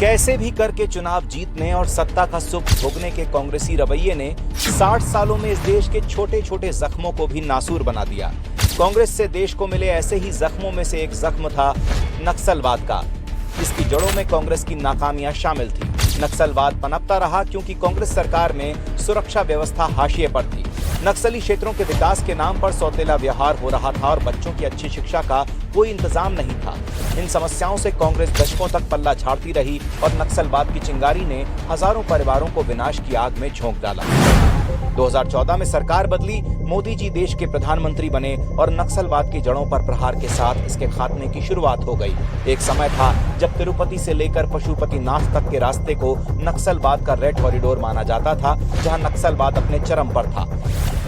कैसे भी करके चुनाव जीतने और सत्ता का सुख भोगने के कांग्रेसी रवैये ने 60 सालों में इस देश के छोटे छोटे जख्मों को भी नासूर बना दिया। कांग्रेस से देश को मिले ऐसे ही जख्मों में से एक जख्म था नक्सलवाद का। इसकी जड़ों में कांग्रेस की नाकामियां शामिल थी। नक्सलवाद पनपता रहा क्योंकि कांग्रेस सरकार में सुरक्षा व्यवस्था हाशिए पर थी। नक्सली क्षेत्रों के विकास के नाम पर सौतेला व्यवहार हो रहा था और बच्चों की अच्छी शिक्षा का कोई इंतजाम नहीं था। इन समस्याओं से कांग्रेस दशकों तक पल्ला झाड़ती रही और नक्सलवाद की चिंगारी ने हजारों परिवारों को विनाश की आग में झोंक डाला। 2014 में सरकार बदली, मोदी जी देश के प्रधानमंत्री बने और नक्सलवाद की जड़ों पर प्रहार के साथ इसके खात्मे की शुरुआत हो गई। एक समय था जब तिरुपति से लेकर पशुपतिनाथ तक के रास्ते को नक्सलवाद का रेड कॉरिडोर माना जाता था, जहां नक्सलवाद अपने चरम पर था,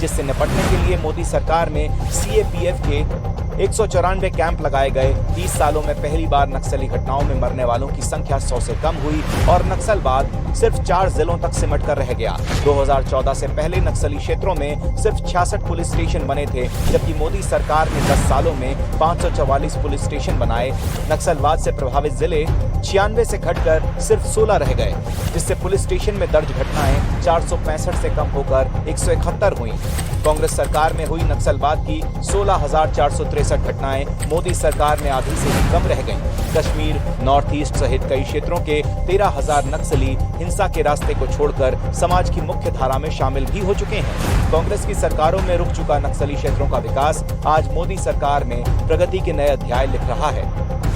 जिससे निपटने के लिए मोदी सरकार में सीएपीएफ के 194 कैंप लगाए गए। 30 सालों में पहली बार नक्सली घटनाओं में मरने वालों की संख्या 100 से कम हुई और नक्सलवाद सिर्फ 4 जिलों तक सिमट कर रह गया। 2014 से पहले नक्सली क्षेत्रों में सिर्फ 66 पुलिस स्टेशन बने थे, जबकि मोदी सरकार ने 10 सालों में 544 पुलिस स्टेशन बनाए। नक्सलवाद से प्रभावित जिले 96 से घटकर सिर्फ 16 रह गए, जिससे पुलिस स्टेशन में दर्ज घटनाएं 465 से कम होकर 171 हुई। कांग्रेस सरकार में हुई नक्सलवाद की 16,463 घटनाएं मोदी सरकार में आधी से भी कम रह गईं। कश्मीर, नॉर्थ ईस्ट सहित कई क्षेत्रों के 13,000 नक्सली हिंसा के रास्ते को छोड़कर समाज की मुख्य धारा में शामिल भी हो चुके हैं। कांग्रेस की सरकारों में रुक चुका नक्सली क्षेत्रों का विकास आज मोदी सरकार में प्रगति के नए अध्याय लिख रहा है।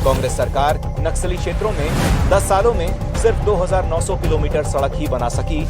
कांग्रेस सरकार नक्सली क्षेत्रों में 10 सालों में सिर्फ 2,900 किलोमीटर सड़क ही बना सकी,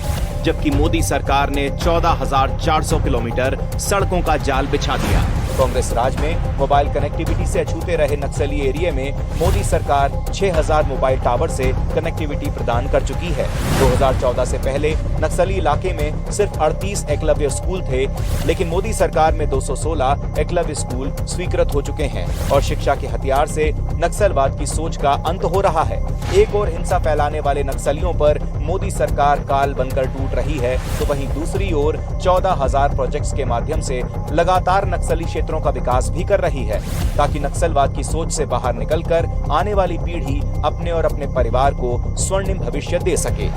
जबकि मोदी सरकार ने 14,400 किलोमीटर सड़कों का जाल बिछा दिया। कांग्रेस राज में मोबाइल कनेक्टिविटी से अछूते रहे नक्सली एरिया में मोदी सरकार 6,000 मोबाइल टावर से कनेक्टिविटी प्रदान कर चुकी है। 2014 से पहले नक्सली इलाके में सिर्फ 38 एकलव्य स्कूल थे, लेकिन मोदी सरकार में 216 एकलव्य स्कूल स्वीकृत हो चुके हैं और शिक्षा के हथियार से नक्सलवाद की सोच का अंत हो रहा है। एक और हिंसा फैलाने वाले नक्सलियों पर मोदी सरकार काल बनकर टूट रही है, तो वहीं दूसरी ओर 14,000 प्रोजेक्ट्स के माध्यम से लगातार नक्सली क्षेत्रों का विकास भी कर रही है, ताकि नक्सलवाद की सोच से बाहर निकलकर आने वाली पीढ़ी अपने और अपने परिवार को स्वर्णिम भविष्य दे सके।